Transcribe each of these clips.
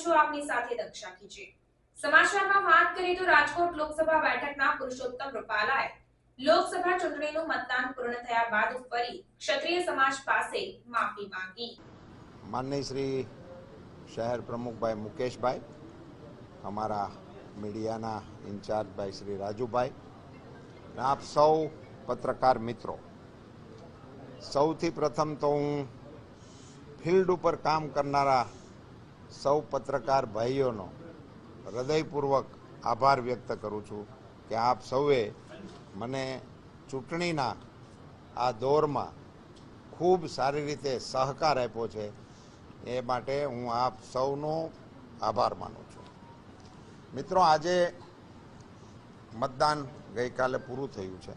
છું આપની સાથે દક્ષા ખીચે। સમાચારમાં વાત કરીએ તો રાજકોટ લોકસભા બેઠકના પુરુષોત્તમ રૂપાલાએ લોકસભા ચૂંટણીનું મતદાન પૂર્ણ થયા બાદ ફરી ક્ષત્રિય સમાજ પાસે માફી માંગી। માનનીય શ્રી શહેર પ્રમુખભાઈ મુકેશભાઈ, અમારા મીડિયાના ઇન્ચાર્જ ભાઈ શ્રી રાજુભાઈ, આપ સૌ પત્રકાર મિત્રો, સૌથી પ્રથમ તો હું ફિલ્ડ ઉપર કામ કરનારા સૌ પત્રકાર ભાઈઓનો હૃદયપૂર્વક આભાર વ્યક્ત કરું છું કે આપ સૌએ મને ચૂંટણીના આ દોરમાં ખૂબ સારી રીતે સહકાર આપ્યો છે, એ માટે હું આપ સૌનો આભાર માનું છું। મિત્રો, આજે મતદાન ગઈકાલે પૂરું થયું છે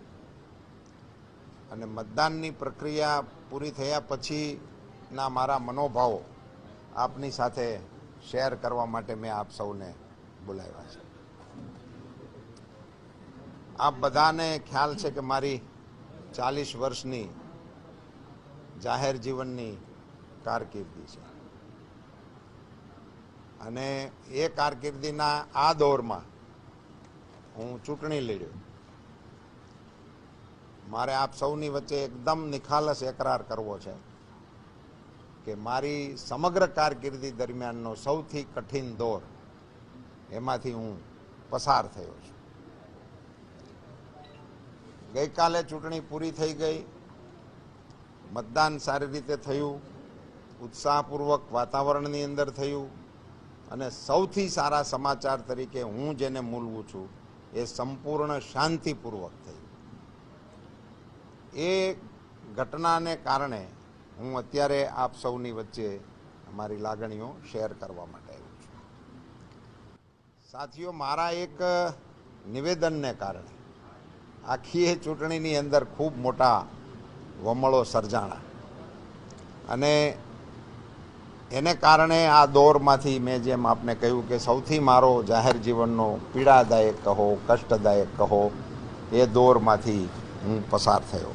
અને મતદાનની પ્રક્રિયા પૂરી થયા પછીના મારા મનોભાવો આપની સાથે શેર કરવા માટે મેં આપ સૌને બોલાવ્યા છે। આપ બધાને ખ્યાલ છે કે મારી 40 વર્ષની જાહેર જીવનની કારકિર્દી છે અને એ કારકિર્દીના આ દોરમાં હું ચૂંટણી લડ્યો। મારે આપ સૌની વચ્ચે એકદમ નિખાલસ એકરાર કરવો છે કે મારી સમગ્ર કારકિર્દી દરમિયાનનો સૌથી કઠિન દોર એમાંથી હું પસાર થયો છું। ગઈકાલે ચૂંટણી પૂરી થઈ ગઈ, મતદાન સારી રીતે થયું, ઉત્સાહપૂર્વક વાતાવરણની અંદર થયું અને સૌથી સારા સમાચાર તરીકે હું જેને મૂલવું છું એ સંપૂર્ણ શાંતિપૂર્વક થયું। એ ઘટનાને કારણે હું અત્યારે આપ સૌની વચ્ચે મારી લાગણીઓ શેર કરવા માટે આવ્યો છું। સાથીઓ, મારા એક નિવેદનને કારણે આખી એ ચૂંટણીની અંદર ખૂબ મોટા વમળો સર્જાણા અને એને કારણે આ દોરમાંથી મેં જેમ આપને કહ્યું કે સૌથી મારો જાહેર જીવનનો પીડાદાયક કહો, કષ્ટદાયક કહો, એ દોરમાંથી હું પસાર થયો।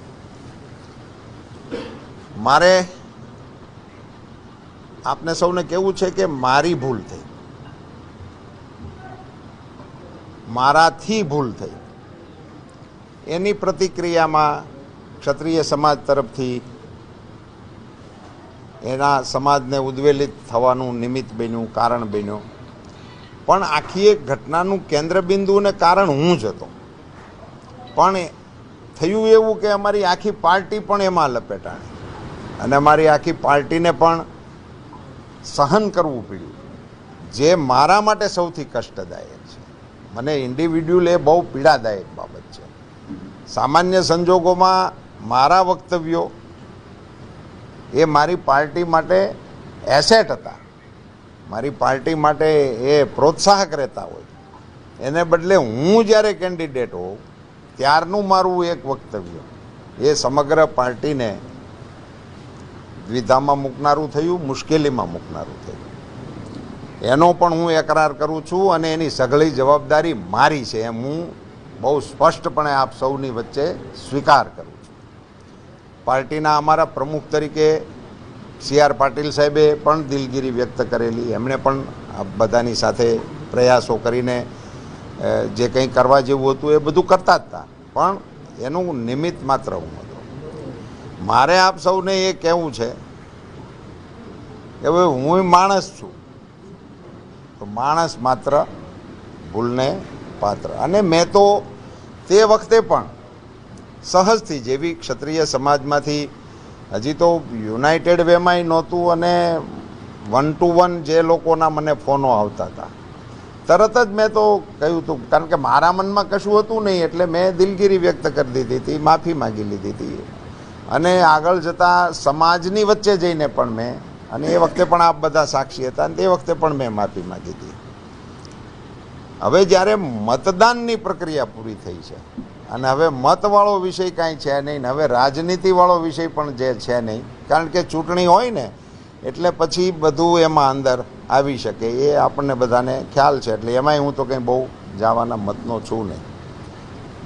મારે આપને સૌને કહેવું છે કે મારી ભૂલ થઈ, મારાથી ભૂલ થઈ, એની પ્રતિક્રિયામાં ક્ષત્રિય સમાજ તરફથી એના સમાજને ઉદ્વેલિત થવાનું નિમિત્ત બન્યું, કારણ બન્યો, પણ આખી એક ઘટનાનું કેન્દ્રબિંદુ અને કારણ હું જ હતો। પણ થયું એવું કે અમારી આખી પાર્ટી પણ એમાં લપેટાણી અને અમારી આખી પાર્ટીને પણ સહન કરવું પડ્યું, જે મારા માટે સૌથી કષ્ટદાયક છે। મને ઇન્ડિવિડ્યુઅલ એ બહુ પીડાદાયક બાબત છે। સામાન્ય સંજોગોમાં મારા વક્તવ્યો એ મારી પાર્ટી માટે એસેટ હતા, મારી પાર્ટી માટે એ પ્રોત્સાહક રહેતા હોય, એને બદલે હું જ્યારે કેન્ડિડેટ હોઉં ત્યારનું મારું એક વક્તવ્ય એ સમગ્ર પાર્ટીને દ્વિધામાં મૂકનારું થયું, મુશ્કેલીમાં મૂકનારું થયું। એનો પણ હું એકરાર કરું છું અને એની સઘળી જવાબદારી મારી છે એમ હું બહુ સ્પષ્ટપણે આપ સૌની વચ્ચે સ્વીકાર કરું છું। પાર્ટીના અમારા પ્રમુખ તરીકે CR પાટીલ સાહેબે પણ દિલગીરી વ્યક્ત કરેલી, એમણે પણ બધાની સાથે પ્રયાસો કરીને જે કંઈ કરવા જેવું હતું એ બધું કરતા જ હતા, પણ એનું નિમિત્ત માત્ર હું હતો। મારે આપ સૌને એ કહેવું છે કે હવે હું માણસ છું, તો માણસ માત્ર ભૂલને પાત્ર, અને મેં તો તે વખતે પણ સહજથી જેવી ક્ષત્રિય સમાજમાંથી હજી તો યુનાઇટેડ વેમાંય નહોતું અને 1 to 1 જે લોકોના મને ફોનો આવતા હતા, તરત જ મેં તો કહ્યું હતું, કારણ કે મારા મનમાં કશું હતું નહીં એટલે મેં દિલગીરી વ્યક્ત કરી દીધી હતી, માફી માગી લીધી હતી અને આગળ જતાં સમાજની વચ્ચે જઈને પણ મેં, અને એ વખતે પણ આપ બધા સાક્ષી હતા અને તે વખતે પણ મેં માફી માગી હતી। હવે જ્યારે મતદાનની પ્રક્રિયા પૂરી થઈ છે અને હવે મતવાળો વિષય કાંઈ છે નહીં, હવે રાજનીતિવાળો વિષય પણ જે છે નહીં, કારણ કે ચૂંટણી હોય ને એટલે પછી બધું એમાં અંદર આવી શકે, એ આપણને બધાને ખ્યાલ છે, એટલે એમાંય હું તો કંઈ બહુ જવાના મતનો છું નહીં।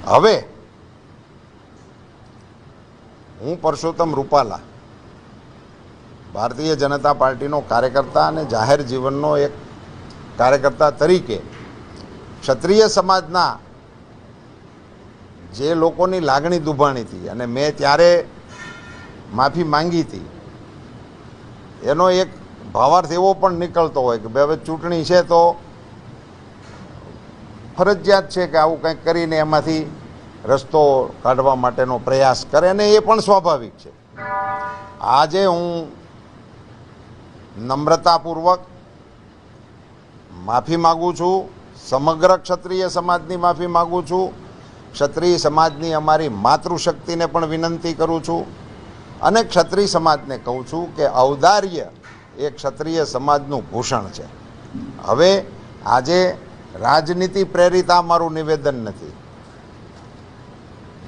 હવે હું પરસોત્તમ રૂપાલા ભારતીય જનતા પાર્ટીનો કાર્યકર્તા અને જાહેર જીવનનો એક કાર્યકર્તા તરીકે ક્ષત્રિય સમાજના જે લોકોની લાગણી દુભાણી હતી અને મેં ત્યારે માફી માંગી હતી, એનો એક ભાવાર્થ એવો પણ નીકળતો હોય કે ભાઈ હવે ચૂંટણી છે તો ફરજિયાત છે કે આવું કંઈક કરીને એમાંથી રસ્તો કાઢવા માટેનો પ્રયાસ કરે, અને એ પણ સ્વાભાવિક છે. આજે હું નમ્રતાપૂર્વક માફી માગું છું, સમગ્ર ક્ષત્રિય સમાજની માફી માગું છું, ક્ષત્રિય સમાજની અમારી માતૃશક્તિને પણ વિનંતી કરું છું, અને ક્ષત્રિય સમાજને કહું છું કે ઔદાર્ય એ ક્ષત્રિય સમાજનું ભૂષણ છે. હવે આજે રાજનીતિ પ્રેરિત આ મારું નિવેદન નથી.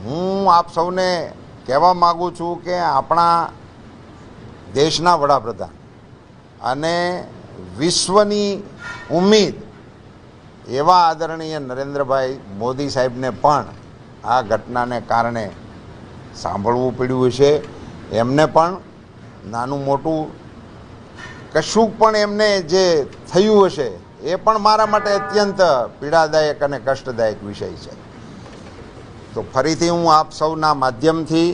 હું આપ સૌને કહેવા માગું છું કે આપણા દેશના વડાપ્રધાન અને વિશ્વની ઉમ્મીદ એવા આદરણીય નરેન્દ્રભાઈ મોદી સાહેબને પણ આ ઘટનાને કારણે સાંભળવું પડ્યું છે. એમને પણ નાનું મોટું કશું પણ એમને જે થયું હશે એ પણ મારા માટે અત્યંત પીડાદાયક અને કષ્ટદાયક વિષય છે. તો ફરીથી હું આપ સૌના માધ્યમથી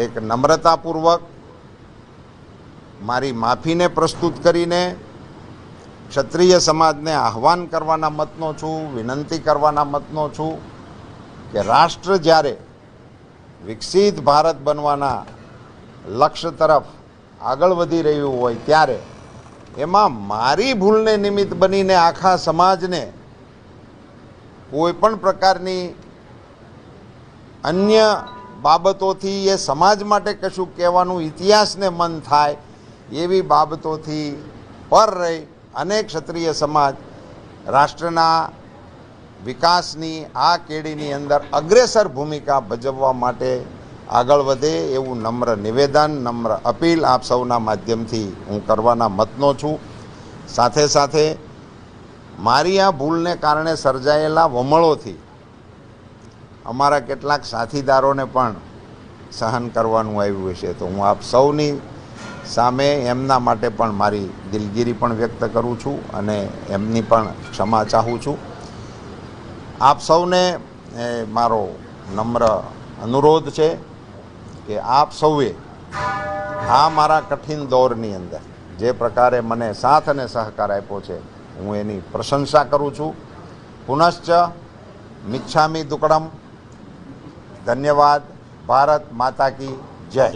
એક નમ્રતાપૂર્વક મારી માફીને પ્રસ્તુત કરીને ક્ષત્રિય સમાજને આહ્વાન કરવાના મતનો છું, વિનંતી કરવાના મતનો છું કે રાષ્ટ્ર જ્યારે વિકસિત ભારત બનવાના લક્ષ્ય તરફ આગળ વધી રહ્યું હોય ત્યારે એમાં મારી ભૂલને નિમિત્ત બનીને આખા સમાજને કોઈ પણ પ્રકારની અન્ય બાબતોથી એ સમાજ માટે કશું કહેવાનું ઇતિહાસને મન થાય એવી બાબતોથી પર રહી અને ક્ષત્રિય સમાજ રાષ્ટ્રના વિકાસની આ કેડીની અંદર અગ્રેસર ભૂમિકા ભજવવા માટે આગળ વધે એવું નમ્ર નિવેદન, નમ્ર અપીલ આપ સૌના માધ્યમથી હું કરવાના મતનો છું. સાથે સાથે મારી આ ભૂલને કારણે સર્જાયેલા વમળોથી અમારા કેટલાક સાથીદારોને પણ સહન કરવાનું આવ્યું છે. તો હું આપ સૌની સામે એમના માટે પણ મારી દિલગીરી પણ વ્યક્ત કરું છું અને એમની પણ ક્ષમા ચાહું છું. આપ સૌને મારો નમ્ર અનુરોધ છે કે આપ સૌએ આ મારા કઠિન દૌરની અંદર જે પ્રકારે મને સાથ અને સહકાર આપ્યો છે હું એની પ્રશંસા કરું છું. પુનશ્ચ મિચ્છામિ દુક્કડમ. ધન્યવાદ. ભારત માતા કી જય.